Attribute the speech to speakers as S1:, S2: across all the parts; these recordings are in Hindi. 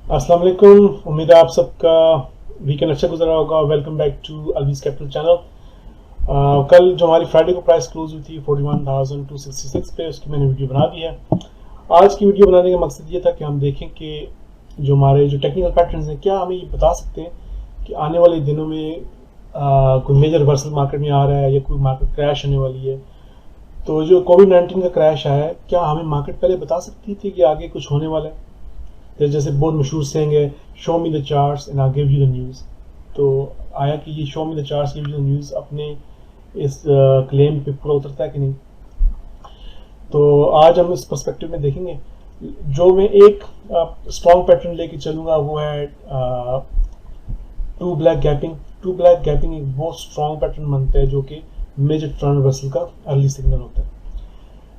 S1: अस्सलाम वालेकुम। उम्मीद है आप सबका वीकेंड अच्छा गुजरा होगा। Welcome back to always capital channel. कल जो हमारी फ्राइडे को प्राइस क्लोज हुई थी 41,266 पे, उसकी मैंने वीडियो बना दी है। आज की वीडियो बनाने का मकसद ये था कि हम देखें कि जो हमारे जो टेक्निकल पैटर्न्स हैं, क्या हमें ये बता सकते हैं कि आने वाले दिनों में कोई मेजर रिवर्सल मार्केट में आ रहा है या कोई मार्केट क्रैश होने वाली है। तो जो कोविड-19 का क्रैश आया है, क्या हमें मार्केट पहले बता सकती थी कि आगे कुछ होने वाला है? तो जैसे बहुत मशहूर सेंग है, show me the charts and I give you the news. तो आया कि ये show me the charts give you the news अपने इस क्लेम पे पूरा उतरता है कि नहीं। तो आज हम इस पर्सपेक्टिव में देखेंगे। जो मैं एक स्ट्रॉन्ग पैटर्न लेके चलूँगा वो है two black gapping. Two black gapping एक बहुत स्ट्रॉन्ग पैटर्न बनता है जो कि मेजर ट्रेंड रिवर्सल का अर्ली सिग्नल होता है।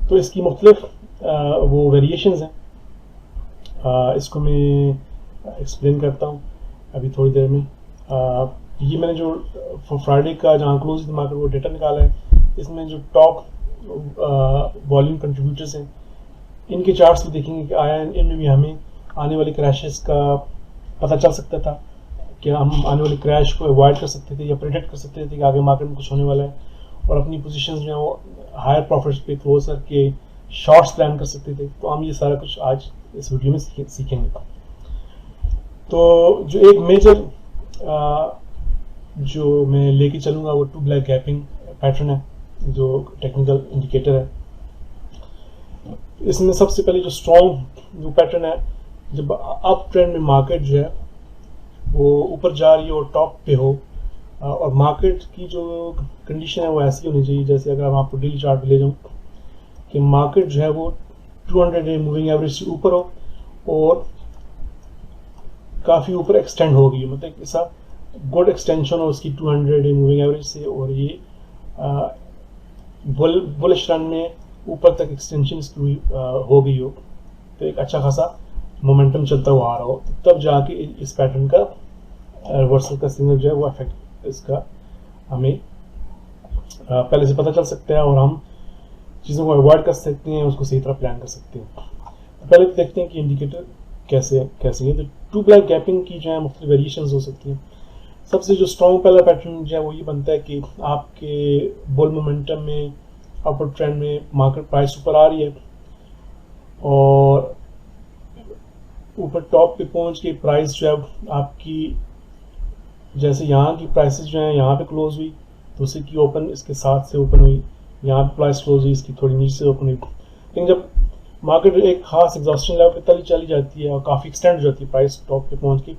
S1: तो इसकी मुख्तलिफ वो वेरिएशंस हैं। इसको मैं एक्सप्लेन करता हूँ अभी थोड़ी देर में। ये मैंने जो फ्राइडे का जहाँ क्लोज मार्केट वो डेटा निकाला है, इसमें जो टॉप वॉल्यूम कंट्रीब्यूटर्स हैं इनके चार्ट्स भी देखेंगे कि आया इनमें भी हमें आने वाले क्रैशेस का पता चल सकता था कि हम आने वाले क्रैश को अवॉइड कर सकते थे या प्रेडिक्ट कर सकते थे कि आगे मार्केट में कुछ होने वाला है, और अपनी पोजीशंस जो है वो हायर प्रॉफिट्स पे क्लोज करके शॉर्ट्स प्लान कर सकते थे। तो हम ये सारा कुछ आज इस वीडियो में सीखेंगे। तो जो एक मेजर जो मैं लेके चलूँगा वो टू ब्लैक गैपिंग पैटर्न है, जो टेक्निकल इंडिकेटर है। इसमें सबसे पहले जो स्ट्रॉन्ग जो पैटर्न है, जब अप ट्रेंड में मार्केट जो है वो ऊपर जा रही हो और टॉप पे हो, और मार्केट की जो कंडीशन है वो ऐसी होनी चाहिए, जैसे अगर मैं आपको डेली चार्ट पे ले जाऊँ कि मार्केट जो है वो 200 डे मूविंग एवरेज से ऊपर हो और काफ़ी ऊपर एक्सटेंड हो गई, मतलब ऐसा गुड एक्सटेंशन हो उसकी 200 डे मूविंग एवरेज से, और ये बुलिश रन में ऊपर तक एक्सटेंशन इसकी हो गई हो, तो एक अच्छा खासा मोमेंटम चलता हुआ आ रहा हो, तब जाके इस पैटर्न का रिवर्सल का सिग्नल जो है वो इफेक्ट इसका हमें पहले से पता चल सकता है और हम चीज़ों को अवॉइड कर सकते हैं, उसको सही तरह प्लान कर सकते हैं। तो पहले तो देखते हैं कि इंडिकेटर कैसे है। तो टू ब्लैक गैपिंग की जो है मुख्तलिफ वेरिएशंस हो सकती हैं। सबसे जो स्ट्रॉन्ग पहला पैटर्न जो है वो ये बनता है कि आपके बुल मोमेंटम में अपवर्ड ट्रेंड में मार्केट प्राइस ऊपर आ रही है और ऊपर टॉप पे पहुंच के प्राइस जो है आपकी, जैसे यहाँ की प्राइसेस जो है यहाँ पे क्लोज हुई तो उसी की ओपन इसके साथ से ओपन हुई, यहाँ पे प्राइस क्लोज हुई इसकी थोड़ी नीचे से ओपन हुई। लेकिन जब मार्केट एक खास एग्जॉस्शन लेवल पे चली जाती है और काफ़ी एक्सटेंड हो जाती है प्राइस टॉप पे पहुंच के,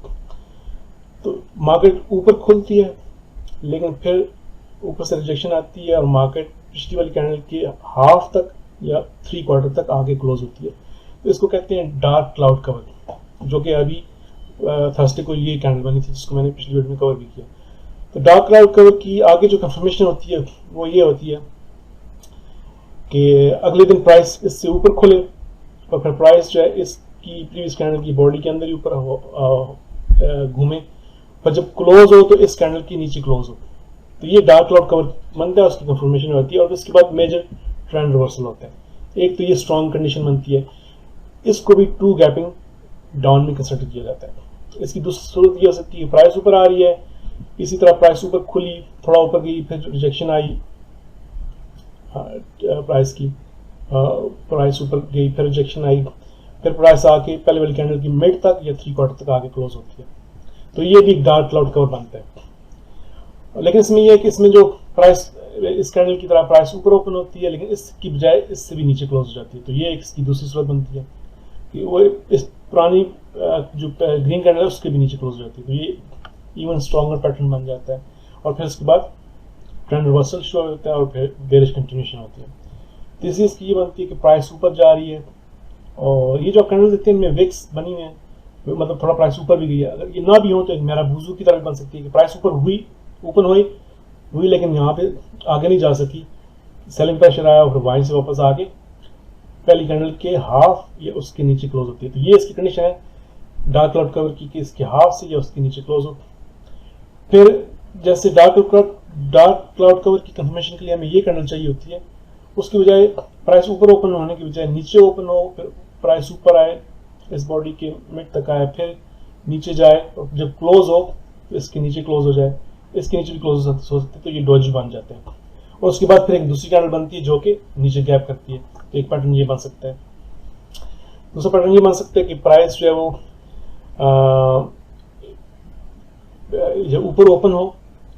S1: तो मार्केट ऊपर खुलती है लेकिन फिर ऊपर से रिजेक्शन आती है और मार्केट पिछली वाली कैंडल के हाफ तक या 3/4 तक आगे क्लोज होती है। तो इसको कहते हैं डार्क क्लाउड कवर, जो कि अभी थर्सडे को ये कैंडल बनी थी जिसको मैंने पिछली वीडियो में कवर भी किया। तो डार्क क्लाउड कवर की आगे जो कंफर्मेशन होती है वो ये होती है कि अगले दिन प्राइस इससे ऊपर खुले और फिर प्राइस जो है इसकी प्रीवियस कैंडल की बॉडी के अंदर ही ऊपर घूमे, पर जब क्लोज हो तो इस कैंडल के नीचे क्लोज हो। तो ये डार्क क्लाउड कवर बनता है, उसकी कंफर्मेशन होती है और उसके बाद मेजर ट्रेंड रिवर्सल होता है। एक तो ये स्ट्रॉन्ग कंडीशन बनती है, इसको भी टू गैपिंग डाउन में कंसिडर किया जाता है। इसकी दूसरी सूरत ये हो सकती है प्राइस ऊपर आ रही है, इसी तरह प्राइस ऊपर खुली, थोड़ा ऊपर गई, फिर रिजेक्शन आई प्राइस की, प्राइस ऊपर गई, फिर रिजेक्शन आई, फिर प्राइस आके पहले वाली कैंडल की मिड तक या 3/4 तक आगे क्लोज होती है। तो ये भी एक डार्क क्लाउड कवर बनता है। लेकिन इसमें यह है कि इसमें जो प्राइस इस कैंडल की तरह प्राइस ऊपर ओपन होती है लेकिन इसकी बजाय इससे भी नीचे क्लोज हो जाती है। तो ये इसकी दूसरी सूरत बनती है कि वो इस पुरानी जो ग्रीन कैंडल है उसके भी नीचे क्लोज हो जाती है। तो ये इवन स्ट्रॉन्गर पैटर्न बन जाता है और फिर उसके बाद ट्रेंड रिवर्सल शुरू होता है और फिर बेरिश कंटिन्यूशन होती है। तीसरी इसकी ये बनती है कि प्राइस ऊपर जा रही है और ये जो कैंडल देखते हैं इनमें विक्स बनी हुई है, मतलब थोड़ा प्राइस ऊपर भी गई है। अगर ये ना भी हो तो मेरा बुजू की तरह बन सकती है कि प्राइस ऊपर हुई, ओपन हुई लेकिन यहाँ पे आगे नहीं जा सकी, सेलिंग प्रेशर आया और फिर वहीं से वापस आके पहली कैंडल के हाफ या उसके नीचे क्लोज होती है। तो ये इसकी कंडीशन है डार्क क्लाउड कवर की कि इसके हाफ से या उसके नीचे क्लोज हो। फिर जैसे डार्क क्लाउड कवर की कंफर्मेशन के लिए हमें ये कैंडल चाहिए होती है, उसकी बजाय प्राइस ऊपर ओपन होने की बजाय नीचे ओपन हो, फिर प्राइस ऊपर आए, इस बॉडी के मिड तक आए, फिर नीचे जाए और जब क्लोज हो तो इसके नीचे क्लोज हो जाए, इसके नीचे भी क्लोज हो सकते, तो ये डोजी बन जाते हैं। और उसके बाद फिर एक दूसरी कैंडल बनती है जो कि नीचे गैप करती है, तो एक पैटर्न ये बन सकता है। दूसरा पैटर्न ये बन सकता है कि प्राइस जो है वो जब ऊपर ओपन हो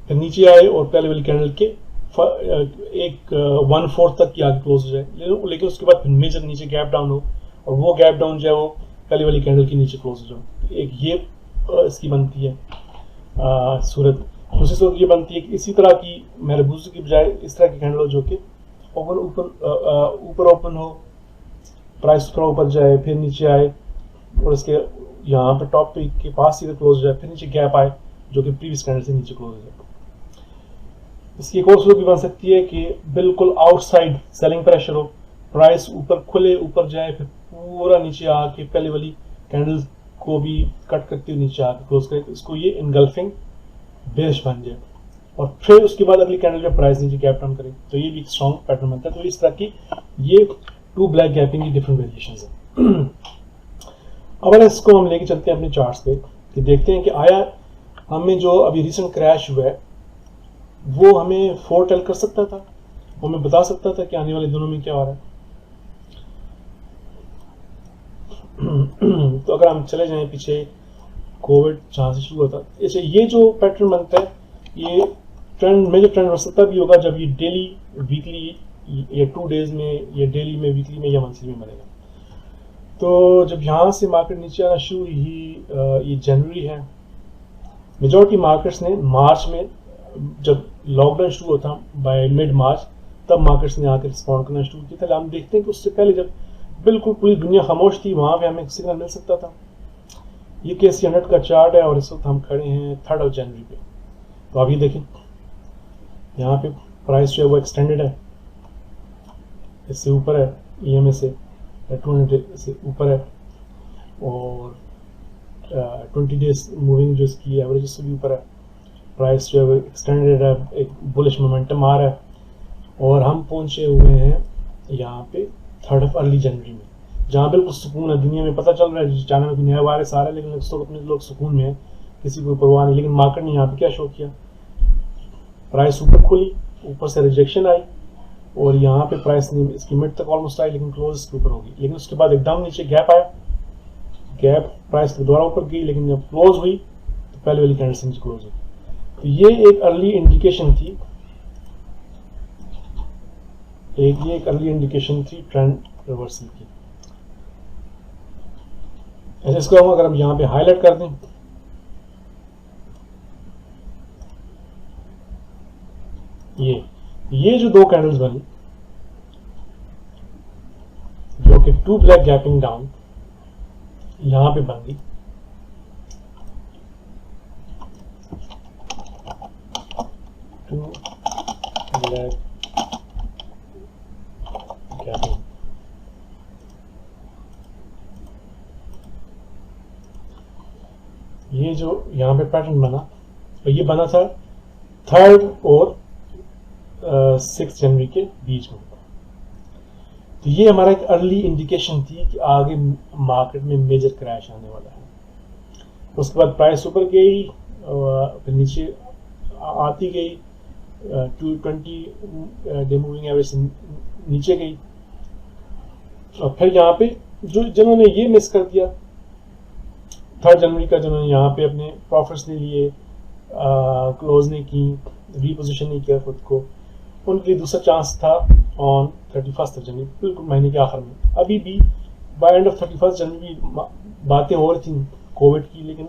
S1: फिर नीचे आए और पहले वाली कैंडल के एक 1/4 तक की आगे क्लोज हो जाए, लेकिन उसके बाद फिर मेजर नीचे गैप डाउन हो और वो गैप डाउन जो है वो पहले वाली कैंडल के नीचे क्लोज हो जाए। एक ये इसकी बनती है सूरत। दूसरी सूरत ये बनती है कि इसी तरह की महबूज की बजाय इस तरह की कैंडल हो जो कि ऊपर ओपन हो, प्राइस थोड़ा ऊपर जाए फिर नीचे आए और इसके यहाँ पे टॉप पे के पास ही क्लोज हो जाए, फिर नीचे गैप आए जो कि प्रीवियस कैंडल से नीचे क्लोज हो जाए। इसकी एक और सूरत भी बन सकती है कि बिल्कुल आउटसाइड सेलिंग प्रेशर हो, प्राइस ऊपर खुले ऊपर जाए फिर पूरा नीचे आके पहले वाली कैंडल को भी कट करते हुए नीचे आके क्लोज करे, इसको ये इनगल्फिंग बेरिश बन जाए और फिर उसके बाद अगली कैंडल जब प्राइस नीचे गैप डाउन करे तो ये भी एक स्ट्रॉन्ग पैटर्न बनता है। तो इस तरह की ये 2 ब्लैक गैपिंग की डिफरेंट वेरिएशंस है। अब इसको हम लेके चलते हैं अपने चार्ट्स पे कि देखते हैं कि आया हमें जो अभी रिसेंट क्रैश हुआ है वो हमें फोरटेल कर सकता था, वो हमें बता सकता था कि आने वाले दिनों में क्या हो रहा है। तो अगर हम चले जाएं पीछे कोविड जहाँ से शुरू होता, ऐसे ये जो पैटर्न बनता है ये ट्रेंड मेजर ट्रेंड हो सकता भी होगा जब ये डेली वीकली या 2 डेज में या डेली में वीकली में या मंथली में बनेगा। तो जब यहाँ से मार्केट नीचे आना शुरू हुई, ये जनवरी है, मेजॉरिटी मार्केट्स ने मार्च में जब लॉकडाउन शुरू होता बाय मिड मार्च तब मार्केट्स ने आकर रिस्पॉन्ड करना शुरू किया था। हम देखते हैं कि उससे पहले जब बिल्कुल पूरी दुनिया खामोश थी वहाँ पे हमें एक सिग्नल मिल सकता था। ये केसी 100 का चार्ट है और इस वक्त हम खड़े हैं 3 जनवरी पे। तो अभी देखें यहाँ पे प्राइस जो है वो एक्सटेंडेड है, इससे ऊपर है, EMA से 200 से ऊपर है और 20 डेज मूविंग जो इसकी एवरेज से भी ऊपर है। प्राइस जो है वो एक्सटेंडेड है, एक बुलिश मोमेंटम आ रहा है और हम पहुंचे हुए हैं यहाँ पे 3 अर्ली जनवरी में, जहाँ बिल्कुल सुकून है। दुनिया में पता चल रहा है चाइना में कोई नया वायरस आ रहा है लेकिन अपने लोग सुकून में है, किसी को परवाह नहीं। लेकिन मार्केट ने यहाँ पे क्या शो किया, प्राइस ऊपर खुली, ऊपर से रिजेक्शन आई और यहाँ पे प्राइस ने इसकी मिड तक ऑलमोस्ट आई लेकिन क्लोज इसके ऊपर होगी। लेकिन उसके बाद एकदम नीचे गैप आया, गैप प्राइस दोबारा ऊपर गई लेकिन जब क्लोज हुई तो पहले वाली कैंडल से नीचे क्लोज हुई। तो ये एक अर्ली इंडिकेशन थी, एक अर्ली इंडिकेशन थी ट्रेंड रिवर्सल की। ऐसे इसको अगर हम यहाँ पे हाईलाइट कर दें, ये जो 2 कैंडल्स बनी जो कि 2 ब्लैक गैपिंग डाउन यहां पे बन गई, ये जो यहाँ पे पैटर्न बना तो ये बना था 3 और 6 जनवरी के बीच में। तो ये हमारा एक अर्ली इंडिकेशन थी कि आगे मार्केट में मेजर क्रैश आने वाला है। उसके बाद प्राइस ऊपर गई, फिर नीचे आती गई, 220 डे मूविंग एवरेज से नीचे गई और फिर यहाँ पे जिन्होंने ये मिस कर दिया 3 जनवरी का, जिन्होंने यहाँ पे अपने प्रॉफिट्स ले लिए, क्लोज नहीं की, रीपोजिशन नहीं किया खुद को, उनके लिए दूसरा चांस था ऑन 31 जनवरी, बिल्कुल महीने के आखिर में। अभी भी बाय एंड ऑफ 31 जनवरी बातें हो रही थी कोविड की, लेकिन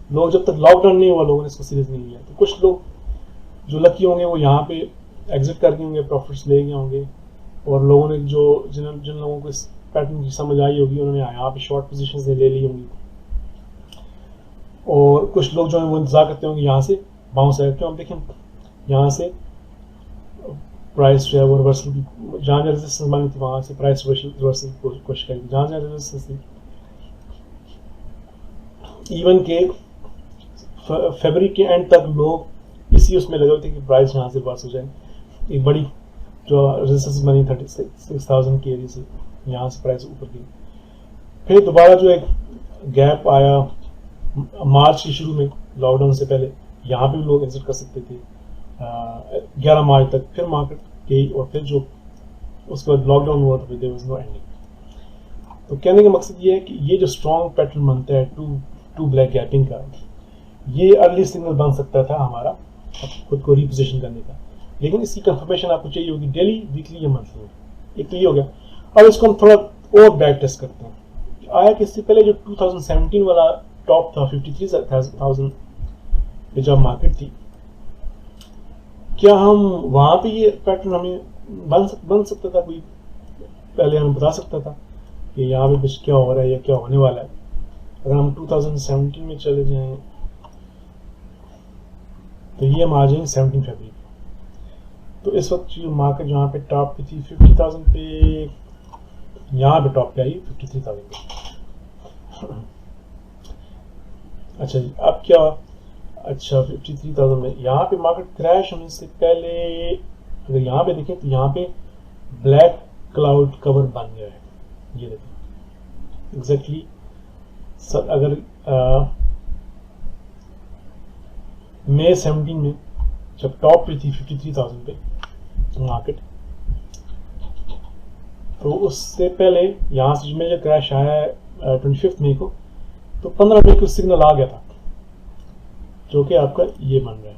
S1: लोग जब तक लॉकडाउन नहीं हुआ लोगों ने इसको सीरियस नहीं लिया। तो कुछ लोग जो लकी होंगे वो यहाँ पे एग्जिट कर गए होंगे, प्रॉफिट्स ले गए होंगे, और लोगों ने जिन लोगों को इस पैटर्न की समझ आई होगी उन्होंने यहाँ पे शॉर्ट पोजीशंस ले ली होंगी, और कुछ लोग जो है वो इंतजार करते होंगे यहाँ से बाउंस आएगा। क्यों, हम देखें यहाँ से प्राइस जो है वो रिवर्सल की जहाँ जहाँ रेजिस्टेंस बनी थी वहाँ से प्राइस रिवर्सल की कोशिश करेगी, जहाँ जहाँ रेजिस्टेंस थी। इवन के फरवरी के एंड तक लोग इसी उसमें लगे हुए थे कि प्राइस यहाँ से रिवर्स हो जाए। एक बड़ी जो रेजिस्टेंस बनी 36,000 के एरिया से, यहाँ से प्राइस ऊपर गई। फिर दोबारा जो एक गैप आया मार्च के शुरू में लॉकडाउन से पहले यहाँ पे भी लोग एग्जिट कर सकते थे 11 मार्च तक, फिर मार्केट गई और फिर जो उसके बाद लॉकडाउन हुआ तो देयर वाज नो एंडिंग। तो कहने का मकसद ये है कि ये जो स्ट्रॉन्ग पैटर्न बनता है टू ब्लैक गैपिंग का, ये अर्ली सिग्नल बन सकता था हमारा खुद को रिपोजिशन करने का, लेकिन इसकी कंफर्मेशन आपको चाहिए होगी डेली, वीकली या मंथली में। एक तो ये हो गया। अब इसको हम थोड़ा और बैक टेस्ट करते हैं। आया कि इससे पहले जो 2017 वाला टॉप था 53,000 पे जब मार्केट थी, क्या हम वहां पे ये पैटर्न हमें बन सकता था? कोई पहले हमें बता सकता था कि यहाँ पे कुछ क्या हो रहा है या क्या होने वाला है? अगर हम 2017 में चले जाएं तो ये हम आ जाएंगे 17 फरवरी। तो इस वक्त जो मार्केट जहाँ पे टॉप पे थी 50,000 पे, यहाँ पे टॉप पे आई 53,000 पे। अच्छा जी, अब क्या? अच्छा 53,000 में यहाँ पे मार्केट क्रैश होने से पहले अगर यहाँ पे देखें तो यहाँ पे ब्लैक क्लाउड कवर बन गया है। ये देखें एग्जैक्टली अगर मई 17 में जब टॉप पे थी 53,000 पे मार्केट, तो उससे पहले यहाँ से मेजर क्रैश आया है 25 मई को, तो 15 मई को सिग्नल आ गया था जो कि आपका ये बन रहा है।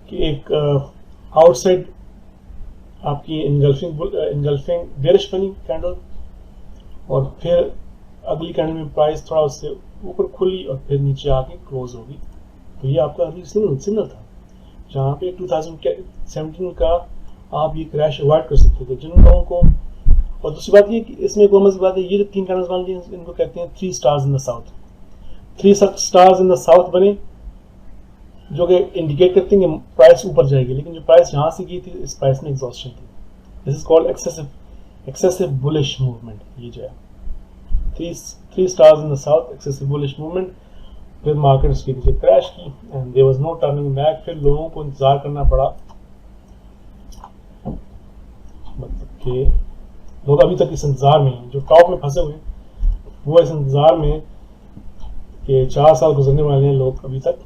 S1: कि एक आउटसाइड आपकी इनगल्फिंग बेरिश बनी कैंडल, और फिर अगली कैंडल में प्राइस थोड़ा उससे ऊपर खुली और फिर नीचे आके क्लोज होगी। तो ये आपका अगली सिग्नल था जहाँ पे 2017 का आप ये क्रैश अवॉइड कर सकते थे जिन लोगों को। और दूसरी बात ये कि इसमें कॉमन सी बात है, ये जो 3 कैंडल्स बन गई इनको कहते हैं 3 stars in the south. 3 stars in the south बने जो कि इंडिकेट करते हैं कि प्राइस ऊपर जाएगी, लेकिन जो प्राइस यहाँ से गई थी इस प्राइस में एग्जॉस्शन थी। This is called excessive bullish movement. ये जो है 3 stars in the south, excessive bullish movement. फिर मार्केट उसके नीचे क्रैश की and there was no turning back. फिर लोगों को इंतजार करना पड़ा, मतलब कि लोग अभी तक इस इंतजार में हैं, जो टॉप में फंसे हुए हैं वो इस इंतजार में कि 4 साल गुजरने वाले हैं, लोग अभी तक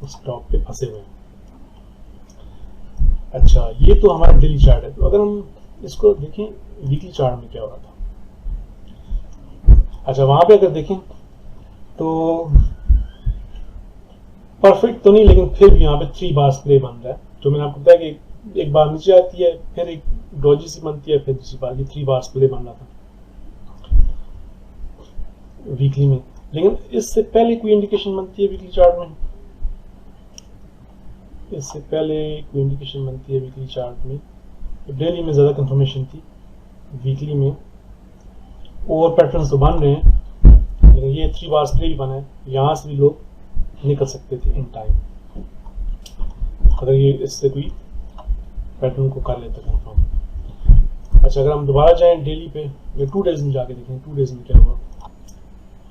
S1: उस टॉप पे फंसे हुए हैं। अच्छा, ये तो हमारा डेली चार्ट है। तो अगर हम इसको देखें वीकली चार्ट में क्या हो रहा था। अच्छा, वहां पे अगर देखें तो परफेक्ट तो नहीं, लेकिन फिर भी यहाँ पे 3 बार स्प्रे बन रहा है। जो मैंने आपको बताया कि एक बार नीचे आती है, फिर एक डॉजी सी बनती है, फिर दूसरी बार। ये 3 बार स्प्रे बन रहा था वीकली में। लेकिन इससे पहले कोई इंडिकेशन बनती है वीकली चार्ट में? इससे पहले कोई इंडिकेशन बनती है वीकली चार्ट में? तो डेली में ज़्यादा कंफर्मेशन थी, वीकली में और पैटर्न्स तो बन रहे हैं, लेकिन ये 3 बार स्प्रे भी बना है। यहाँ से भी लोग निकल सकते थे इन टाइम अगर ये इससे कोई पैटर्न को कर लेते कंफर्म। अच्छा, अगर हम दोबारा जाएं डेली पे या 2 डेज में जाके देखें 2 डेज में क्या हुआ।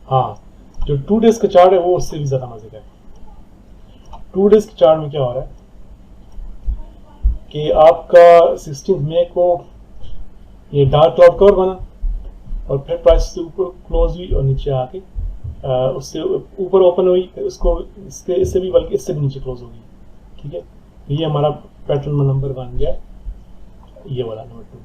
S1: हाँ, जो 2 डेज का चार्ट है वो उससे भी ज़्यादा मजे का है। 2 डेज के चार्ट में क्या हो रहा है कि आपका 16 मई को ये डार्क क्लाउड कवर बना और फिर प्राइस से ऊपर क्लोज हुई और नीचे आके उससे ऊपर ओपन हुई, उसको इससे भी बल्कि इससे भी नीचे क्लोज होगी। ठीक है, ये हमारा पैटर्न नंबर बन गया, ये वाला नंबर 2।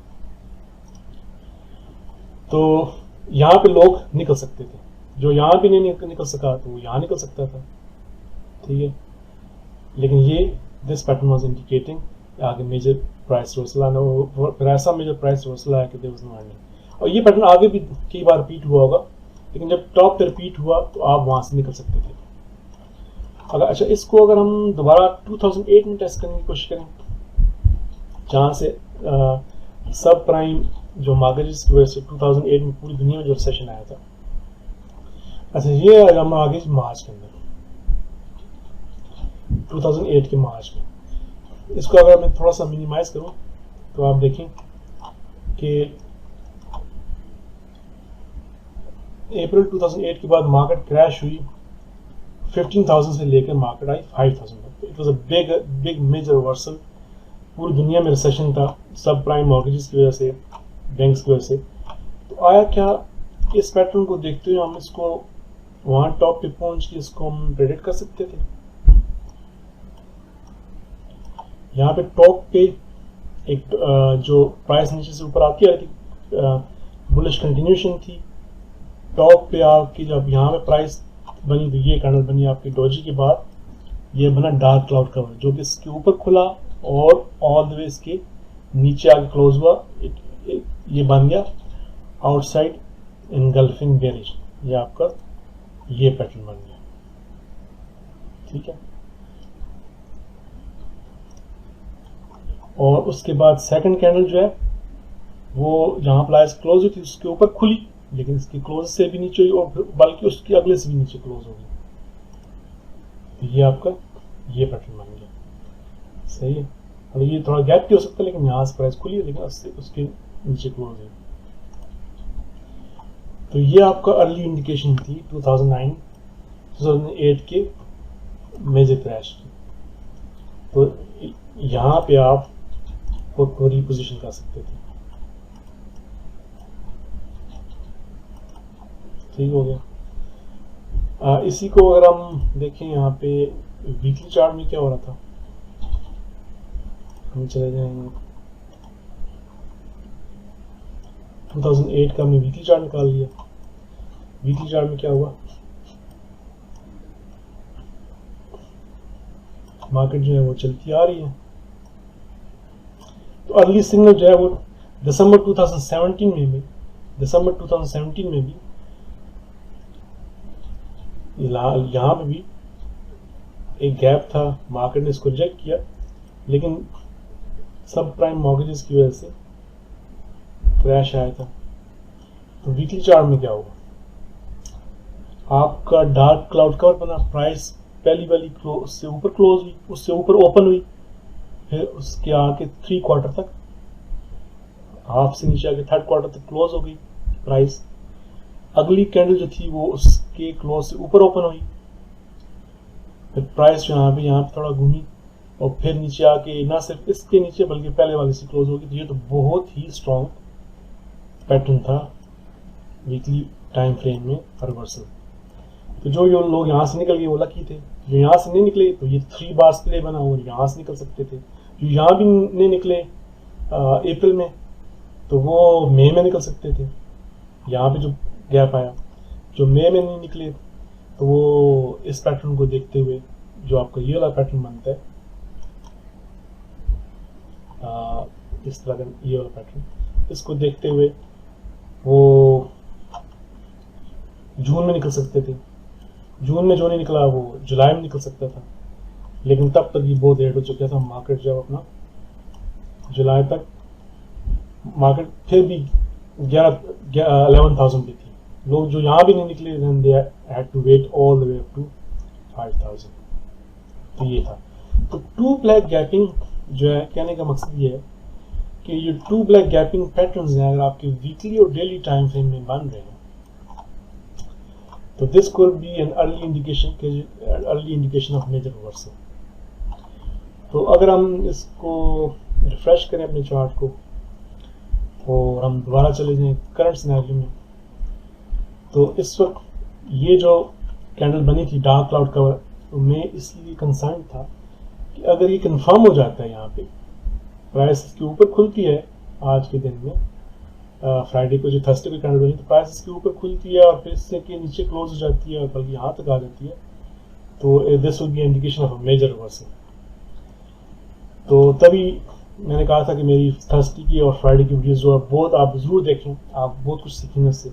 S1: तो यहाँ पे लोग निकल सकते थे, जो यहाँ भी नहीं निकल सका तो वो यहाँ निकल सकता था। ठीक है, लेकिन ये दिस पैटर्न वाज इंडिकेटिंग आगे मेजर प्राइस रिवर्सल आना, फिर ऐसा मेजर प्राइस रिवर्सल आया कि देयर वाज नो एंडिंग। और ये पैटर्न आगे भी कई बार रिपीट हुआ होगा, लेकिन जब टॉप पे रिपीट हुआ तो आप वहां से निकल सकते थे। अगर अच्छा, इसको अगर हम दोबारा 2008 में टेस्ट करने की कोशिश करें, जहाँ से सब प्राइम जो मार्गेजेस की वजह से 2008 में पूरी दुनिया में जो रिसेशन आया था। अच्छा, ये हम आगे मार्च के अंदर 2008 के मार्च में, इसको अगर मैं थोड़ा सा मिनिमाइज करूं तो आप देखें कि अप्रैल 2008 के बाद मार्केट क्रैश हुई 15,000 से लेकर मार्केट आई 5,000 तक। It was a big major reversal. पूरी दुनिया में रिसेशन था, सब प्राइम मॉर्गेजेस की वजह से, बैंक्स की वजह से। तो आया क्या, इस पैटर्न को देखते हुए हम इसको वहाँ टॉप पे पहुंच के इसको हम प्रेडिक्ट कर सकते थे। यहाँ पे टॉप पे एक जो प्राइस नीचे से ऊपर आती आ रही थी, बुलिश कंटिन्यूशन थी। टॉप पे आपकी जब यहाँ पे प्राइस बनी तो ये कैंडल बनी आपकी डोजी के बाद, ये बना डार्क क्लाउड कवर, जो कि इसके ऊपर खुला और ऑल द वे इसके नीचे आके क्लोज हुआ। ये बन गया आउटसाइड इनगल्फिंग बेरिश, ये आपका ये पैटर्न बन गया। ठीक है, और उसके बाद सेकंड कैंडल जो है वो जहां प्राइस क्लोज हुई थी उसके ऊपर खुली, लेकिन इसकी क्लोज से भी नीचे हुई और बल्कि उसके अगले से भी नीचे क्लोज हो गई। तो ये आपका ये पैटर्न बन गया। सही है, और ये थोड़ा गैप भी हो सकता है, लेकिन यहाँ से प्राइस खुली है लेकिन उसके नीचे क्लोज है। तो ये आपका अर्ली इंडिकेशन थी 2008 के मेजर क्रैश की। तो यहाँ पे आप खुद को रिपोजिशन कर सकते थे। ठीक हो गया। इसी को अगर हम देखें यहाँ पे वीकली चार्ट में क्या हो रहा था, हम चले जाएंगे 2008 का, हमने वीकली चार्ट निकाल लिया। वीकली चार्ट में क्या हुआ, मार्केट जो है वो चलती आ रही है। तो अर्ली सिग्नल जो है वो दिसंबर 2017 में भी यहाँ पे भी एक गैप था, मार्केट ने इसको रिजेक्ट किया, लेकिन सब प्राइम मॉर्गेजेस की वजह से क्रैश आया था। तो वीकली चार्ट में क्या हुआ, आपका डार्क क्लाउड कवर बना, प्राइस पहली वाली उससे ऊपर क्लोज हुई, उससे ऊपर ओपन हुई, फिर उसके आके 3 क्वार्टर तक, हाफ से नीचे आके 3rd क्वार्टर तक क्लोज हो गई प्राइस। अगली कैंडल जो थी वो उसके क्लोज से ऊपर ओपन हुई, फिर प्राइस जो यहाँ पे थोड़ा घूमी और फिर नीचे आके ना सिर्फ इसके नीचे बल्कि पहले वाले से क्लोज होगी। तो ये तो बहुत ही स्ट्रॉन्ग पैटर्न था वीकली टाइम फ्रेम में रिवर्सल। तो जो लोग यहाँ से निकल गए वो लकी थे, जो यहाँ से नहीं निकले तो ये 3 बार्स प्ले बना और यहाँ से निकल सकते थे। जो यहाँ भी नहीं निकले अप्रैल में, तो वो मई में निकल सकते थे। यहाँ पे जो गैप आया, जो मई में नहीं निकले तो वो इस पैटर्न को देखते हुए जो आपका ये वाला पैटर्न बनता है, इस तरह का ये वाला पैटर्न, इसको देखते हुए वो जून में निकल सकते थे। जून में जो नहीं निकला वो जुलाई में निकल सकता था, लेकिन तब तक ये बहुत लेट हो चुका था। मार्केट जब अपना जुलाई तक मार्केट फिर भी 11,000 पे थी। लोग जो यहाँ भी नहीं निकले, then they had to wait all the way up to 5,000। तो ये था। तो 2 ब्लैक गैपिंग जो है, कहने का मकसद ये है कि ये 2 ब्लैक गैपिंग पैटर्न्स हैं, अगर आपके वीकली और डेली टाइम फ्रेम में बन रहे हैं तो this could be an early indication of major reversal. तो अगर हम इसको रिफ्रेश करें अपने चार्ट को और हम दोबारा चले जाएं करंट सिनेरियो में, तो इस वक्त ये जो कैंडल बनी थी डार्क क्लाउड कवर, तो मैं इसलिए कंसर्न था कि अगर ये कंफर्म हो जाता है, यहाँ पे प्राइस इसके ऊपर खुलती है आज के दिन में, फ्राइडे को जो थर्सडे को कैंडल बनी, तो प्राइस इसके ऊपर खुलती है और फिर इससे के नीचे क्लोज हो जाती है और बल्कि यहाँ तक आ जाती है, तो this would be indication of major reversal. तो तभी मैंने कहा था कि मेरी थर्सडे की और फ्राइडे की वीडियोस जो है बहुत आप ज़रूर देखें, आप बहुत कुछ सीखेंगे उससे।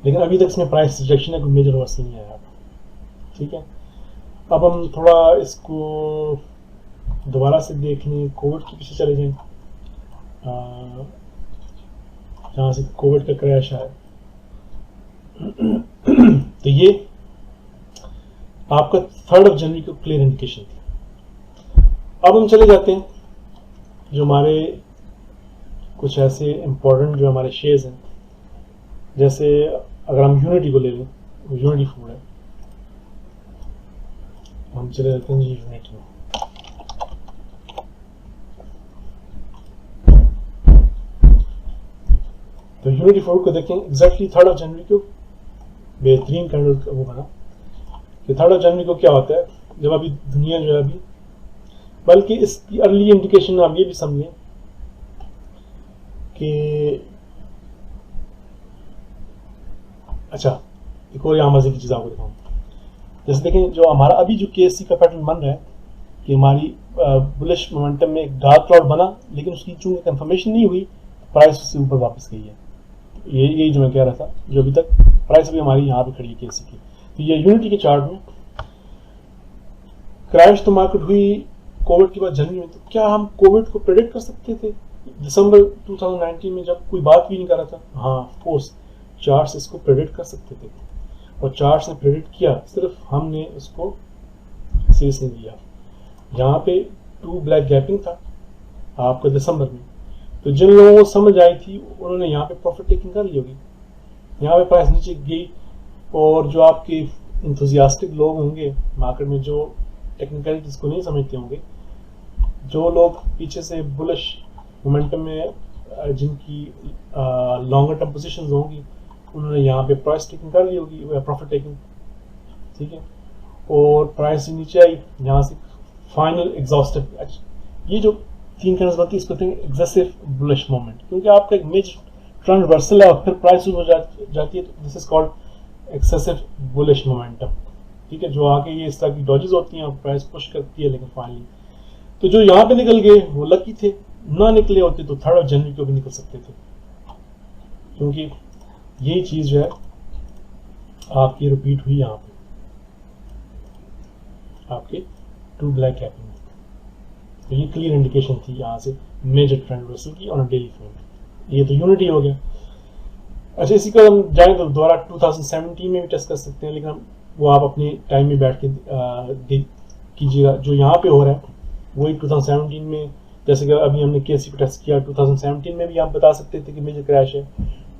S1: लेकिन अभी तक इसमें प्राइस रिजेक्शन है, कोई मेजर रिवर्सल नहीं आया। ठीक है, अब हम थोड़ा इसको दोबारा से देख लें, कोविड के पीछे चले जाएं, जहाँ से कोविड का क्रैश आया। तो ये आपका 3rd जनवरी को क्लियर इंडिकेशन थी। अब हम चले जाते हैं जो हमारे कुछ ऐसे इंपॉर्टेंट जो हमारे शेयर्स हैं, जैसे अगर हम यूनिटी को ले लें, यूनिटी फूड है, हम चले जाते हैं यूनिटी में। तो यूनिटी फूड को देखें, एग्जैक्टली 3 जनवरी को बेहतरीन कैंडल का वो बना कि 3 जनवरी को क्या होता है, जब अभी दुनिया जो है अभी, बल्कि इसकी अर्ली इंडिकेशन आप ये भी समझें कि अच्छा एक और यहाँ मजे की चीज़ आपको दिखाऊँ। जैसे देखें जो हमारा अभी जो KSC का पैटर्न बन रहा है कि हमारी बुलिश मोमेंटम में एक डार्क क्लाउड बना, लेकिन उसकी चूंकि कंफर्मेशन नहीं हुई, प्राइस उससे ऊपर वापस गई है। यही जो मैं कह रहा था, जो अभी तक प्राइस अभी हमारी यहाँ पे खड़ी है KSC की। तो ये यूनिटी के चार्ट में क्रैश तो मार्केट हुई कोविड के बाद जनवरी में। तो क्या हम कोविड को प्रेडिक्ट कर सकते थे दिसंबर 2019 में, जब कोई बात भी नहीं कर रहा था? हाँ ऑफ कोर्स, चार्ट्स इसको प्रेडिक्ट कर सकते थे, और चार्ट्स ने प्रेडिक्ट किया, सिर्फ हमने उसको सीरियस नहीं लिया। यहाँ पे 2 ब्लैक गैपिंग था आपका दिसंबर में, तो जिन लोगों को समझ आई थी उन्होंने यहाँ पे प्रॉफिट टेकिंग कर ली होगी। यहाँ पे प्राइस नीचे गई, और जो आपके इंथुजियास्टिक लोग होंगे मार्केट में, जो टेक्निकलिटीज को नहीं समझते होंगे, जो लोग पीछे से बुलिश मोमेंटम में जिनकी लॉन्गर टर्म पोजीशंस होंगी, उन्होंने यहाँ पे प्राइस टेकिंग कर ली होगी, प्रॉफिट टेकिंग, ठीक है। और प्राइस नीचे आई, यहाँ से फाइनल एग्जॉस्टिव। ये जो 3 कैंडल्स बनती है इसको कहते हैं एग्जेसिव बुलिश मोमेंट, क्योंकि आपका एक मेजर ट्रेंड रिवर्सल है और फिर प्राइस ऊपर जाती है, तो this is called excessive bullish momentum, ठीक है। जो आगे ये इस तरह की डॉजेस होती हैं और प्राइस पुश करती है, लेकिन फाइनली तो जो यहाँ पे निकल गए वो लकी थे, ना निकले होते तो 3 जनवरी को भी निकल सकते थे, क्योंकि यही चीज जो है आपकी रिपीट हुई यहाँ पे आपके 2 ब्लैक गैपिंग। तो ये क्लियर इंडिकेशन थी यहाँ से मेजर ट्रेंड रिवर्सल की ऑन डेली फ्रेम। ये तो यूनिटी हो गया। अच्छा, इसी का हम जाएं तो दोबारा 2017 में भी टेस्ट कर सकते हैं, लेकिन वो आप अपने टाइम में बैठ के कीजिएगा। जो यहाँ पे हो रहा है वही 2017 में, जैसे कि अभी हमने KSC को टेस्ट किया, 2017 में भी आप बता सकते थे कि मेजर क्रैश है।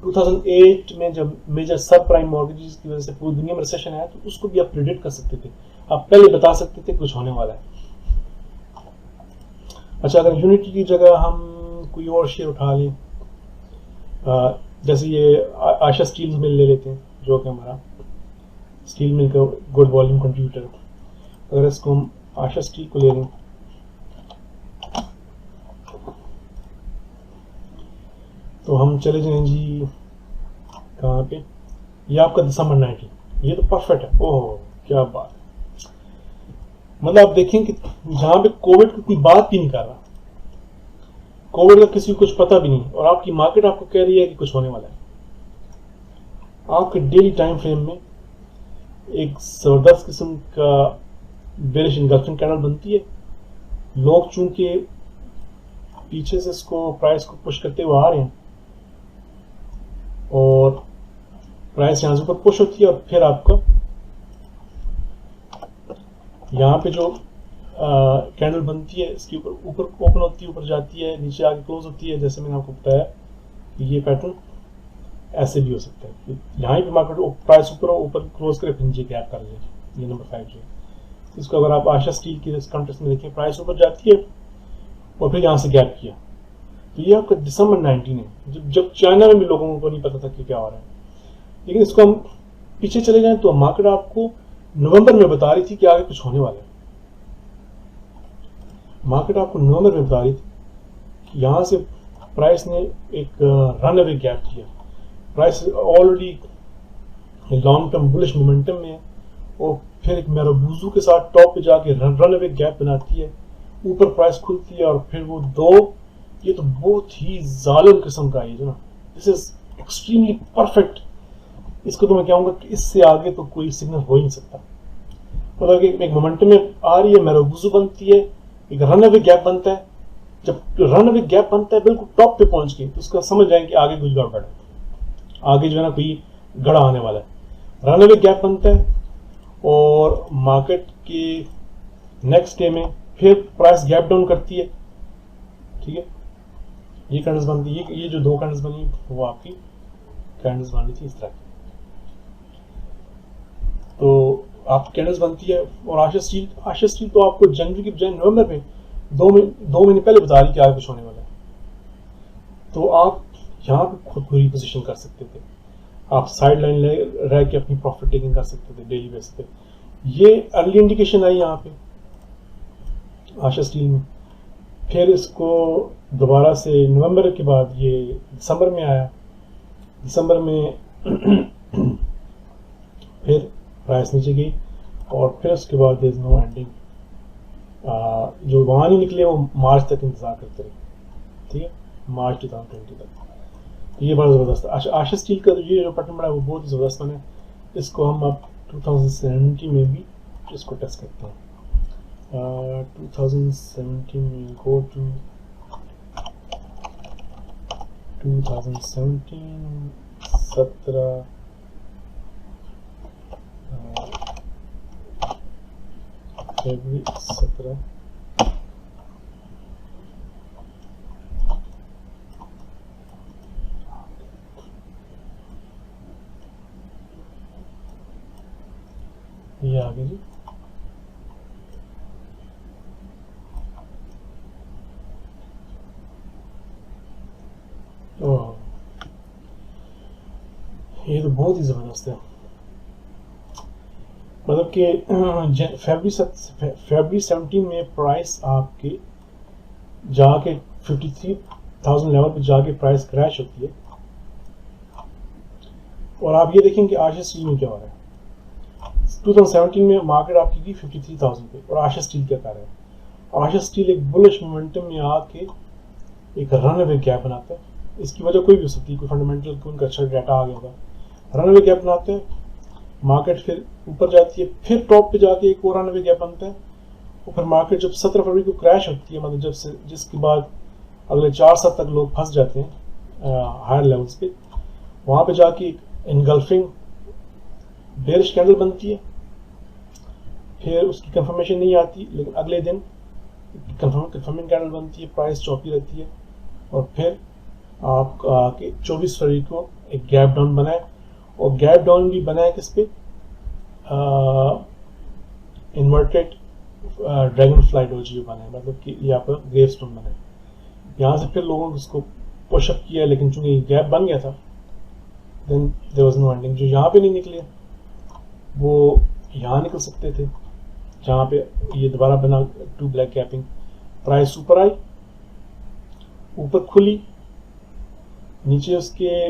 S1: 2008 में जब मेजर सब प्राइम मॉर्गेजेस की वजह से पूरी दुनिया में रिसेशन आया, तो उसको भी आप प्रेडिक्ट कर सकते थे, आप पहले बता सकते थे कुछ होने वाला है। अच्छा, अगर यूनिटी की जगह हम कोई और शेयर उठा लें, जैसे ये आशा स्टील मिल ले लेते हैं, जो कि हमारा स्टील मिल का गुड वॉल्यूम कंट्रीब्यूटर। अगर इसको हम आशा स्टील को ले लें, तो हम चले जाएं जी कहाँ पे, ये आपका दिसंबर 19, ये तो परफेक्ट है। ओह क्या बात है, मतलब आप देखें कि जहाँ पे कोविड की कोई बात भी नहीं कर रहा, कोविड का किसी को कुछ पता भी नहीं, और आपकी मार्केट आपको कह रही है कि कुछ होने वाला है। आपके डेली टाइम फ्रेम में एक जबरदस्त किस्म का बेरिश इंगल्फिंग कैंडल बनती है। लोग चूंकि पीछे से इसको प्राइस को पुश करते हुए आ रहे हैं, और प्राइस यहाँ से ऊपर पुश होती है, और फिर आपका यहाँ पे जो कैंडल बनती है इसके ऊपर ओपन होती है, ऊपर जाती है, नीचे आके क्लोज होती है। जैसे मैंने आपको बताया कि ये पैटर्न ऐसे भी हो सकता है, यहाँ पे मार्केट प्राइस ऊपर क्लोज करे, फिर नीचे गैप कर ले। ये नंबर 5 जो है, इसको अगर आप आशा स्टील के कॉन्टेक्स्ट में देखें, प्राइस ऊपर जाती है और फिर यहाँ से गैप किया, तो ये आपका दिसंबर 19 है, जब चाइना में भी लोगों को नहीं पता था कि क्या हो रहा है। लेकिन इसको हम पीछे चले जाएं तो मार्केट आपको नवंबर में बता रही थी कि आगे कुछ होने वाला है। मार्केट आपको नवंबर में बता रही थी कि यहाँ से प्राइस ने एक रन अवे गैप किया, price already long term bullish momentum में है, और फिर एक मैरोबूजू के साथ टॉप पे जाके रन अवे गैप बनाती है, ऊपर प्राइस खुलती है, और फिर वो दो, ये तो बहुत ही जालिम किस्म का है ना, दिस इज एक्सट्रीमली परफेक्ट। इसको तो मैं कहूँगा कि इससे आगे तो कोई सिग्नल हो ही नहीं सकता। मतलब एक मोमेंटम में आ रही है, मैरोबूजू बनती है, एक रन अवे गैप बनता है। जब रन अवे गैप बनता है बिल्कुल टॉप पे पहुंच के, तो उसका समझ जाए कि आगे कुछ गड़बड़ है, आगे जो है ना कोई गड़ा आने वाला है। रन अवे गैप बनता है, और मार्केट के नेक्स्ट डे में फिर प्राइस गैप डाउन करती है, ठीक है। ये कैंडल्स बनती है, ये जो 2 कैंडल्स बनी वो आपकी कैंडल्स बन रही थी इस तरह की। तो आप कैंडल्स बनती है, और आशा स्टील तो आपको जनवरी के बजाय नवंबर में 2 महीने पहले बता रही कि आगे कुछ होने वाला है। तो आप यहाँ पे खुद को रिपोजिशन कर सकते थे, आप साइड लाइन रह के अपनी प्रॉफिट टेकिंग कर सकते थे डेली बेसिस पे। ये अर्ली इंडिकेशन आई यहाँ पे आशा स्टील में। फिर इसको दोबारा से नवंबर के बाद ये दिसंबर में आया, दिसंबर में फिर प्राइस नीचे गई और फिर उसके बाद देयर इज नो एंडिंग। जो वहाँ नहीं निकले वो मार्च तक इंतजार करते रहे, ठीक है, मार्च 2020 तक। तो ये बड़ा ज़बरदस्त है। आशा स्टील का ये जो पैटर्न बना है वो बहुत ही ज़बरदस्त बना है। इसको हम अब 2017 में भी इसको टेस्ट करते हैं। 2017 में गो टू 2017 17 फरवरी 17 ये आगे जी। ओह, ये तो बहुत ही ज़बरदस्त है। मतलब कि फरवरी 17 में प्राइस आपके जाके 53,000 लेवल पे जाके प्राइस क्रैश होती है। और आप ये देखें कि आशा स्टील में क्या हो रहा है। 2017 में मार्केट आपकी थी 53,000 पे और आशा स्टील क्या कर रहा है। आशा स्टील एक बुलिश मोमेंटम में आके एक रनअवे गैप बनाता है। इसकी वजह कोई भी हो सकती है, कोई फंडामेंटल कोई उनका अच्छा डाटा आ गया होगा। रनअवे गैप बनाते हैं, मार्केट फिर ऊपर जाती है, फिर टॉप पे जाके एक और रनअवे गैप बनता है और फिर मार्केट जब 17 फरवरी को क्रैश होती है, मतलब जब से जिसके बाद अगले 4 साल तक लोग फंस जाते हैं हायर लेवल्स पे, वहाँ पे जाके एक इनगल्फिंग बेरिश कैंडल बनती है। फिर उसकी कंफर्मेशन नहीं आती, लेकिन अगले दिन कंफर्मिंग कैंडल बनती है, प्राइस चौकी रहती है और फिर आपके 24 फरवरी को एक गैप डाउन बनाए और गैप डाउन भी बनाए किस पे, इन्वर्टेड ड्रैगन फ्लाई डोजी बनाए, मतलब कि यहाँ पर ग्रेवस्टोन बनाए। यहाँ से फिर लोगों ने उसको पुशअप किया, लेकिन चूंकि गैप बन गया था then there was no ending. जो यहाँ पे नहीं निकले वो यहाँ निकल सकते थे, जहाँ पे ये दोबारा बना टू ब्लैक गैपिंग। प्राइस ऊपर आई, ऊपर खुली, नीचे उसके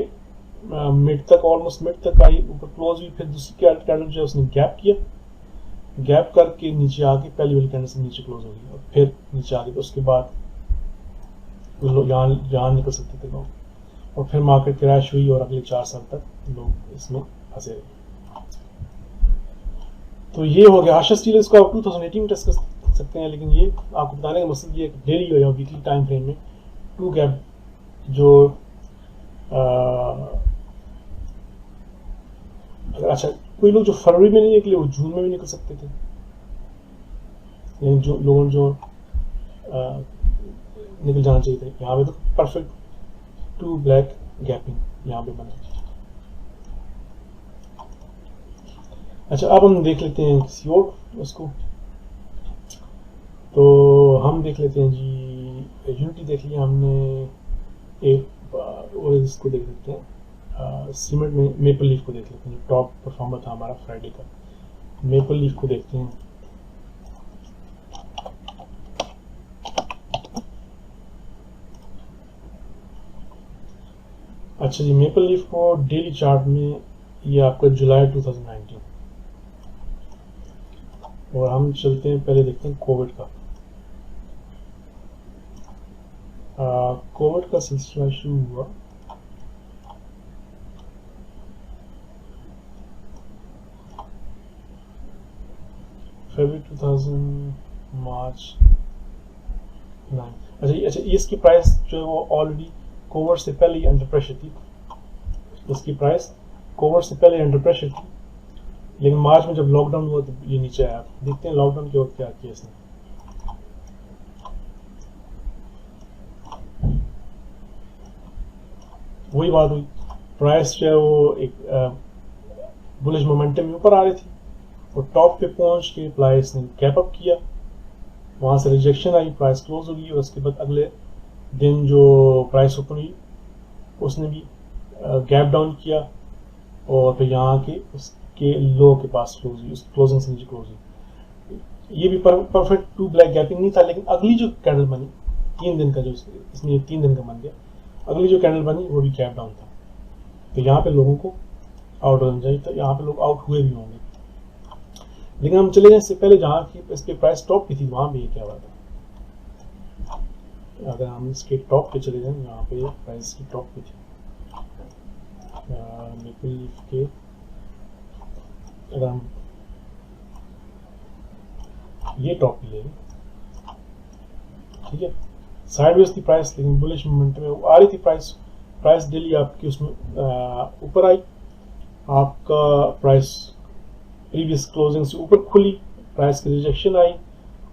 S1: मिड तक, ऑलमोस्ट मिड तक आई, ऊपर क्लोज हुई, फिर दूसरी कैंडल जो है उसने गैप किया, गैप करके नीचे आके पहली वाली कैंडल से नीचे क्लोज हो गई और फिर नीचे आ गई। तो उसके बाद लोग यहाँ निकल सकते थे लोग और फिर मार्केट क्रैश हुई और अगले 4 साल तक लोग इसमें फंसे रहे। तो ये हो गया आशा स्टील। इसको आप 2018 में टेस्ट कर सकते हैं, लेकिन ये आपको बताने का मकसद ये डेली या वीकली टाइम फ्रेम में टू गैप जो अच्छा, कोई लोग जो फरवरी में नहीं निकले वो जून में भी निकल सकते थे। जो लोगों जो निकल जाना चाहिए था। यहाँ पे तो परफेक्ट टू ब्लैक गैपिंग यहाँ पे बना। अच्छा, अब हम देख लेते हैं किसी और उसको। तो हम देख लेते हैं जी, यूनिटी देख लिया हमने, एक और इसको देख लेते हैं सीमेंट में मेपल लीफ को देख लेते हैं। टॉप परफॉर्मर था हमारा फ्राइडे का, मेपल लीफ को देखते हैं। अच्छा जी, मेपल लीफ को डेली चार्ट में ये आपका जुलाई 2019 और हम चलते हैं, पहले देखते हैं कोविड का। कोविड का सिलसिला शुरू हुआ फरवरी 2000 मार्च 9। अच्छा, इसकी प्राइस जो है वो ऑलरेडी कोविड से पहले ही अंडर प्रेशर थी। इसकी प्राइस कोविड से पहले अंडर प्रेशर थी, लेकिन मार्च में जब लॉकडाउन हुआ तो ये नीचे आया। देखते हैं लॉकडाउन के वक्त क्या किया इसने। वही बात हुई, प्राइस जो है वो एक बुलिश मोमेंटम में ऊपर आ रही थी और टॉप पे पहुंच के प्राइस ने गैप अप किया, वहां से रिजेक्शन आई, प्राइस क्लोज हो गई और उसके बाद अगले दिन जो प्राइस ओपन हुई उसने भी गैप डाउन किया और फिर यहाँ के उसके लो के पास क्लोज हुई, उस क्लोजिंग से नीचे क्लोज हुई। ये भी परफेक्ट टू ब्लैक गैपिंग नहीं था, लेकिन अगली जो कैंडल बनी 3 दिन का, जो इसमें 3 दिन का बन गया, अगली जो कैंडल बनी वो भी गैप डाउन था। तो यहाँ पे लोगों को आउट होना चाहिए, तो यहाँ पे लोग आउट हुए भी होंगे। लेकिन हम चले जाए इससे पहले जहाँ की इस पे प्राइस टॉप की थी, वहाँ भी ये क्या हुआ था। अगर हम इसके टॉप पे चले जाएं, यहाँ पे प्राइस की टॉप पे थी मेपल लीफ के, अगर हम ये टॉप पे लेंगे, ठीक है, साइडवेज थी प्राइस, लेकिन बुलिश मोमेंटम में आ रही थी प्राइस डेली आपकी उसमें ऊपर आई, आपका प्राइस प्रीवियस क्लोजिंग से ऊपर खुली, प्राइस की रिजेक्शन आई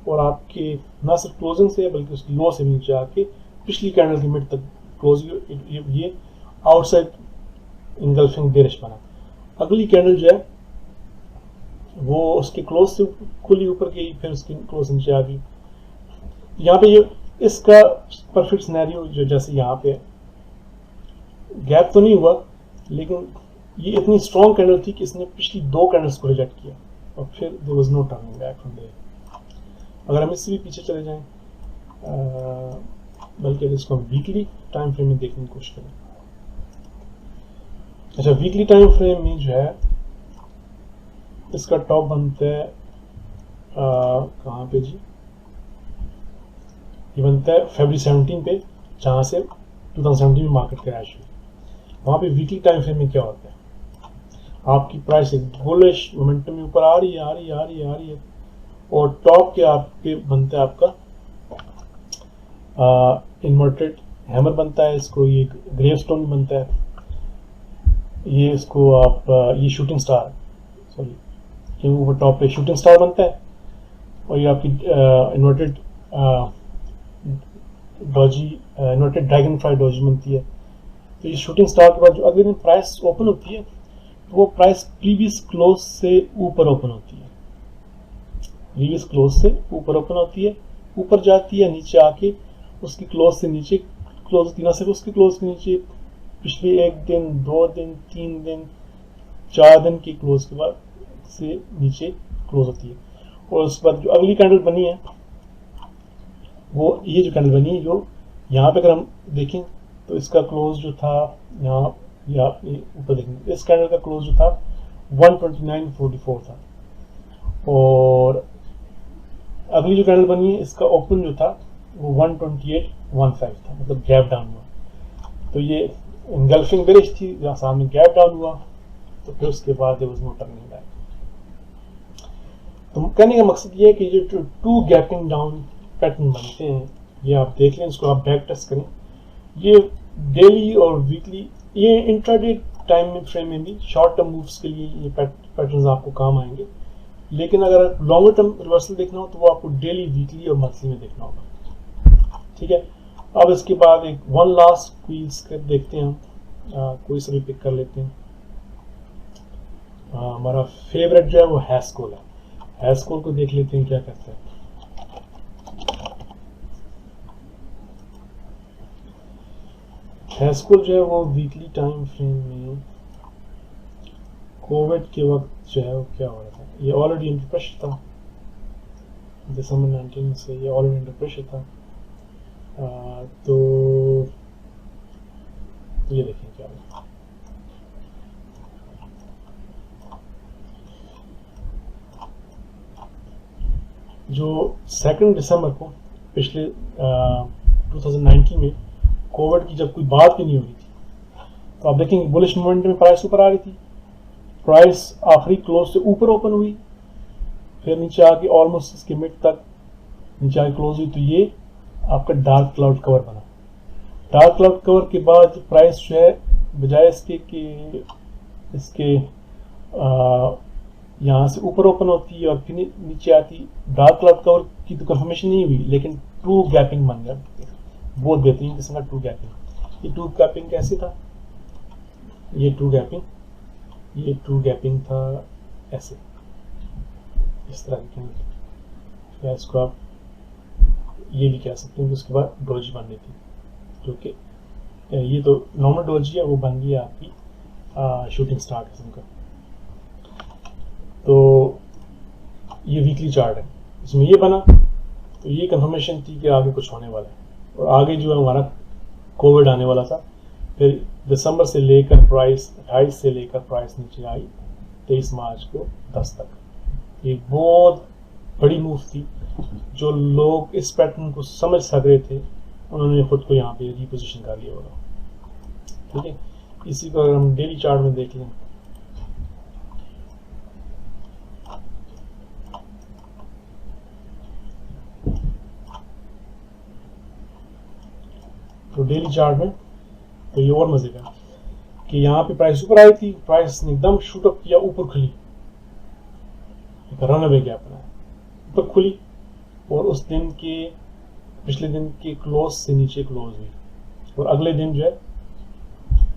S1: और आपके ना सिर्फ क्लोजिंग से बल्कि उसकी लो से नीचे आके पिछली कैंडल की मिड तक क्लोज, ये आउटसाइड इंगल्फिंग बेरिश बना। अगली कैंडल जो है वो उसके क्लोज से खुली ऊपर गई, फिर उसकी क्लोज नीचे आ गई। यहाँ पे ये इसका परफेक्ट सिनेरियो जो जैसे यहाँ पे गैप तो नहीं हुआ, लेकिन ये इतनी स्ट्रॉन्ग कैंडल थी कि इसने पिछली 2 कैंडल्स को रिजेक्ट किया और फिर there was no turning back from there. अगर हम इससे भी पीछे चले जाएं, बल्कि अगर इसको हम वीकली टाइम फ्रेम में देखने की कोशिश करें, अच्छा वीकली टाइम फ्रेम में जो है इसका टॉप बनता है कहाँ पे जी, ये बनता है February 17 पे, जहाँ से 2017 में मार्केट क्रैश हुई। वहाँ पे वीकली टाइम फ्रेम में क्या होता है, आपकी प्राइस एक बुलिश मोमेंटम में ऊपर आ रही है और टॉप के आपके बनता है आपका इन्वर्टेड हैमर बनता है, इसको ये ग्रेवस्टोन बनता है, ये इसको आप ये शूटिंग स्टार, सॉरी ये ऊपर टॉप पे शूटिंग स्टार बनता है और ये आपकी inverted Doge, inverted dragon fly Doge बनती है। तो ये शूटिंग स्टार के बाद जो अगले दिन प्राइस ओपन होती है, तो वो प्राइस प्रीवियस क्लोज से ऊपर ओपन होती है, प्रीवियस क्लोज से ऊपर ओपन होती है, ऊपर जाती है, नीचे आके उसकी क्लोज से नीचे क्लोज होती है, ना सिर्फ उसकी क्लोज के नीचे पिछले 1 दिन 2 दिन 3 दिन 4 दिन की क्लोज के बाद से नीचे क्लोज होती है। और उसके बाद जो अगली कैंडल बनी है, वो ये जो कैंडल बनी है, जो यहाँ पे अगर हम देखें तो इसका क्लोज जो था यहाँ ऊपर देखेंगे, इस कैंडल का क्लोज जो था 129.44 था और अगली जो कैंडल बनी है इसका ओपन जो था वो 128.15 था, मतलब गैप डाउन हुआ। तो ये इंगल्फिंग बेरिश थी, जहाँ सामने गैप डाउन हुआ, तो फिर उसके बाद there was no turning back. तो कहने का मकसद ये है कि जो 2 गैपिंग डाउन पैटर्न बनते हैं, ये आप देख लें, इसको आप बैक टेस्ट करें, ये डेली और वीकली, ये इंट्राडे टाइम फ्रेम में भी शॉर्ट टर्म मूव्स के लिए ये पैटर्न्स आपको काम आएंगे। लेकिन अगर लॉन्गर टर्म रिवर्सल देखना हो तो वो आपको डेली, वीकली और मंथली में देखना होगा, ठीक है। अब इसके बाद एक वन लास्ट कोई स्क्रिप्ट देखते हैं हम, कोई सा भी पिक कर लेते हैं। हमारा फेवरेट जो है वो हैस्कोल है, हैस्कोल को देख लेते हैं क्या करता है। हैस्कोल जो है वो वीकली टाइम फ्रेम में कोविड के वक्त जो है वो क्या हो रहा था, ये ऑलरेडी अंडर प्रेशर था, दिसंबर 19 से ये ऑलरेडी अंडर प्रेशर था। तो ये देखें क्या है, जो 2 दिसंबर को पिछले 2019 में कोविड की जब कोई बात भी नहीं हो रही थी, तो आप देखेंगे बुलिश मोमेंट में प्राइस ऊपर आ रही थी, प्राइस आखिरी क्लोज से ऊपर ओपन हुई, फिर नीचे आके ऑलमोस्ट इसके मिड तक नीचे आके क्लोज हुई। तो ये आपका डार्क क्लाउड कवर बना। डार्क क्लाउड कवर के बाद प्राइस जो है बजाय इसके कि इसके यहाँ से ऊपर ओपन होती है और फिर नीचे आती, डार्क क्लाउड कवर की तो कंफर्मेशन नहीं हुई, लेकिन ट्रू गैपिंग बन गया, बहुत बेहतरीन किस्म का ट्रू गैपिंग। ये ट्रू गैपिंग कैसे था, ये ट्रू गैपिंग था ऐसे, इस तरह की, या इसको आप ये भी कह सकते हैं कि उसके बाद डोजी बननी थी, जो कि ये तो नॉर्मल डोजी है, वो बन गई आपकी शूटिंग स्टार किस्म का। तो ये वीकली चार्ट है, इसमें ये बना, तो ये कंफर्मेशन थी कि आगे कुछ होने वाला है। और आगे जो है हमारा कोविड आने वाला था। फिर दिसंबर से लेकर प्राइस 28 से लेकर प्राइस नीचे आई 23 मार्च को 10 तक। ये बहुत बड़ी मूव थी। जो लोग इस पैटर्न को समझ सक रहे थे उन्होंने खुद को यहाँ पे रिपोजिशन कर लिया होगा। ठीक है, इसी को अगर हम डेली चार्ट में देख लें, तो डेली चार्ट में तो ये और मजे का कि यहाँ पे प्राइस ऊपर आई थी, प्राइस ने एकदम शूट अप किया, ऊपर खुली, रनअवे गैप बनाया, ऊपर खुली और उस दिन के पिछले दिन के क्लोज से नीचे क्लोज हुई और अगले दिन जो है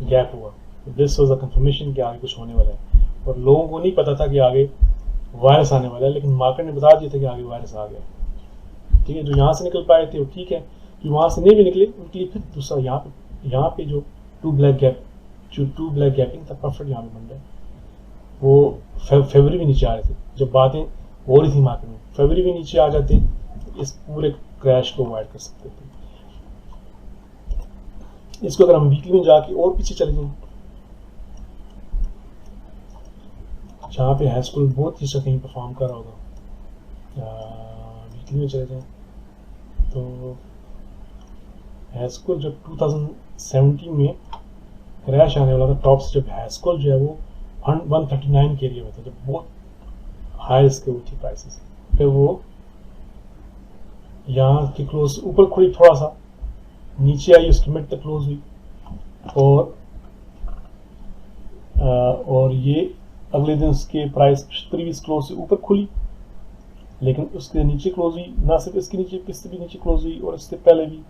S1: गैप हुआ। दिस वाज अ कंफर्मेशन कि आगे कुछ होने वाला है। और लोगों को नहीं पता था कि आगे वायरस आने वाला है, लेकिन मार्केट ने बता दिया था कि आगे वायरस आ गया। ठीक है, जो यहाँ से निकल पाए थे वो ठीक है, जो वहाँ से नहीं भी निकले उनके लिए फिर दूसरा यहाँ पे जो टू ब्लैक गैपिंग था परफेक्ट यहाँ पे बन रहा है। वो फेब्रुअरी भी नीचे आ रहे थे, जब बातें हो रही थी मार्केट में, फेब्रुअरी भी नीचे आ जाते तो इस पूरे क्रैश को अवॉइड कर सकते थे। इसको अगर हम वीकली में जाके और पीछे चले जाएं, जहाँ पे हाई स्कूल बहुत ही कहीं परफॉर्म कर रहा होगा, वीकली में चले जाएं तो हाई स्कूल जब 2017 में क्रैश आने वाला था, टॉप से जब हाई स्कूल जो है वो 139 के एरिया में था, जब बहुत हाई रिस्क हुई थी प्राइसेस। फिर वो यहाँ की क्लोज ऊपर खुली, थोड़ा सा नीचे आई, उसकी मिड तक क्लोज हुई और ये अगले दिन उसके प्राइस प्रीवियस क्लोज से ऊपर खुली, लेकिन उसके नीचे क्लोज हुई, ना सिर्फ इसके नीचे, इससे भी नीचे क्लोज हुई और इससे पहले भी,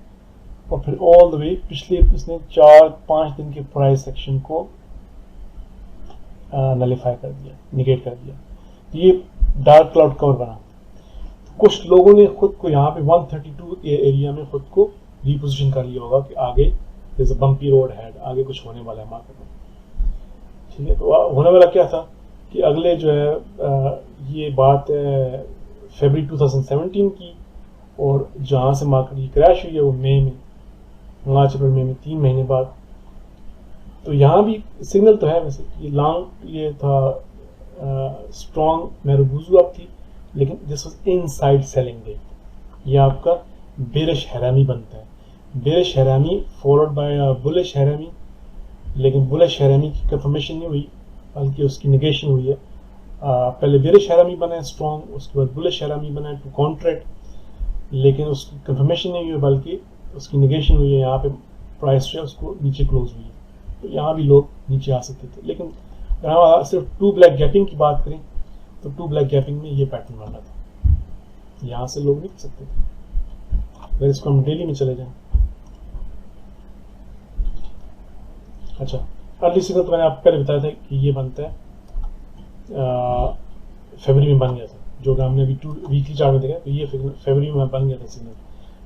S1: और फिर ऑल द वे पिछले इसने 4-5 दिन के प्राइस सेक्शन को नलिफाई कर दिया, निगेट कर दिया। तो ये डार्क क्लाउड कवर बना। कुछ लोगों ने खुद को यहाँ पे 132 एरिया में खुद को रिपोजिशन कर लिया होगा कि आगे जैसे बम्पी रोड है, आगे कुछ होने वाला है मार्केट में। ठीक है, तो होने वाला क्या था कि अगले जो है ये बात है फरवरी 2017 की, और जहाँ से मार्केट की क्रैश हुई है वो मार्च अप्रैल मई में 3 महीने बाद। तो यहाँ भी सिग्नल तो है, वैसे ये लॉन्ग ये था स्ट्रॉन्ग मेरुबुजू अप थी, लेकिन this was inside selling day. ये आपका बेरिश हैरामी बनता है, बेरिश हैरामी फॉलोड बाय बुलिश हैरामी, लेकिन बुलिश हैरामी की कंफर्मेशन नहीं हुई बल्कि उसकी निगेशन हुई है। पहले बेरिश हैरामी बना है स्ट्रॉन्ग, उसके बाद बुलिश हैरामी बना है टू काउंटर, लेकिन उसकी कंफर्मेशन नहीं हुई बल्कि उसकी निगेशन हुई है। यहाँ पे प्राइस जो है उसको नीचे क्लोज हुई है, तो यहाँ भी लोग नीचे आ सकते थे। लेकिन अगर हम सिर्फ टू ब्लैक गैपिंग की बात करें तो टू ब्लैक गैपिंग में ये पैटर्न बन रहा था, यहाँ से लोग निकल सकते थे। अगर इसको हम डेली में चले जाएं, अच्छा अर्ली सिग्नल तो मैंने आपको पहले बताया था कि ये बनता है फरवरी में बन गया था, जो कि हमने अभी वीकली चार्ट में देखा, तो ये फरवरी में बन गया था सिग्नल।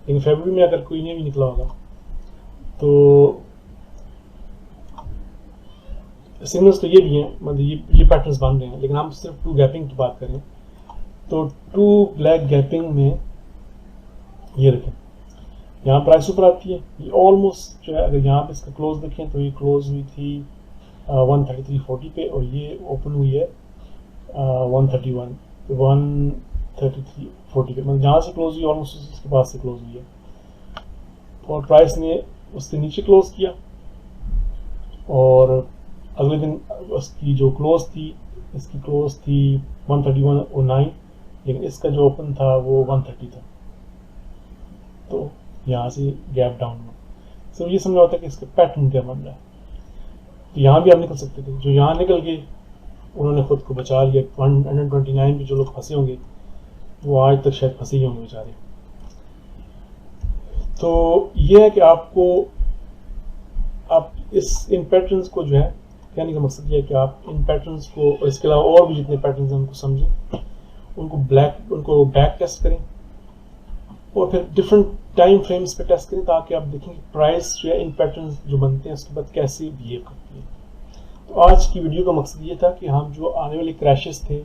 S1: लेकिन फरवरी में अगर कोई नहीं भी निकला होगा तो सिग्नल्स तो ये भी हैं, मतलब ये पैटर्न्स बन रहे हैं। लेकिन हम सिर्फ टू गैपिंग की बात करें तो टू ब्लैक गैपिंग में ये रखें, यहाँ प्राइस ऊपर आती है, ये ऑलमोस्ट जो है अगर यहाँ पे इसका क्लोज देखें तो ये क्लोज हुई थी 133.40 पे और ये ओपन हुई है 133.40 पे, मतलब जहाँ से क्लोज हुई ऑलमोस्ट उसके पास से क्लोज हुई है। और प्राइस ने उससे नीचे क्लोज किया और अगले दिन उसकी जो क्लोज थी, इसकी क्लोज थी 131.09, लेकिन इसका जो ओपन था वो 130 था, तो यहाँ से गैप डाउन हुआ। तो ये समझा होता है कि इसका पैटर्न क्या बन रहा है। तो यहाँ भी आप निकल सकते थे, जो यहाँ निकल गए उन्होंने खुद को बचा लिया। 129 पे जो लोग फंसे होंगे वो आज तक शायद फंसे ही होंगे बेचारे। तो ये है कि आप इन पैटर्न्स को जो है कहने का मकसद ये है कि आप इन पैटर्न्स को और इसके अलावा और भी जितने पैटर्न्स हैं उनको समझें, उनको बैक टेस्ट करें और फिर डिफरेंट टाइम फ्रेम्स पे टेस्ट करें ताकि आप देखें कि प्राइस जो है इन पैटर्न जो बनते हैं उसके बाद कैसे बिहेव करती है। तो आज की वीडियो का मकसद ये था कि हम जो आने वाले क्रैशेस थे,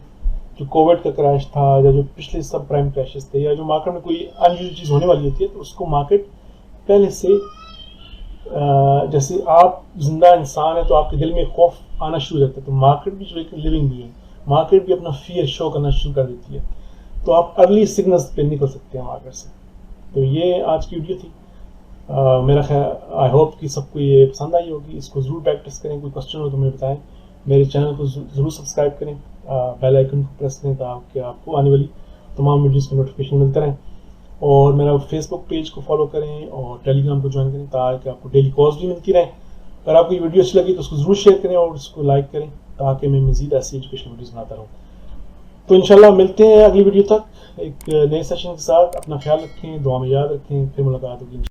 S1: जो कोविड का क्रैश था या जो पिछले सब प्राइम क्रैशेस थे या जो मार्केट में कोई अनयूजुअल चीज़ होने वाली होती है, तो उसको मार्केट पहले से जैसे आप जिंदा इंसान है तो आपके दिल में खौफ आना शुरू हो जाता है, तो मार्केट भी जो एक लिविंग भी है, मार्केट भी अपना फियर शो करना शुरू कर देती है। तो आप अर्ली सिग्नल्स पे निकल सकते हैं मार्केट से। तो ये आज की वीडियो थी। मेरा ख्याल आई होप कि सबको ये पसंद आई होगी। इसको ज़रूर प्रैक्टिस करें। कोई क्वेश्चन हो तो मुझे बताएं। मेरे चैनल को ज़रूर सब्सक्राइब करें, बेल आइकन को प्रेस करें ताकि आपको आने वाली तमाम वीडियोज़ के नोटिफिकेशन मिलते रहें। और मेरा फेसबुक पेज को फॉलो करें और टेलीग्राम को ज्वाइन करें ताकि आपको डेली कॉल्स भी मिलती रहें। अगर आपको ये वीडियो अच्छी लगी तो उसको ज़रूर शेयर करें और उसको लाइक करें ताकि मैं मज़ीद ऐसी एजुकेशनल वीडियोज़ बनाता रहूँ। तो इंशाल्लाह मिलते हैं अगली वीडियो तक एक नए सेशन के साथ। अपना ख्याल रखें, दुआ में याद रखें, फिर मुलाकात होगी।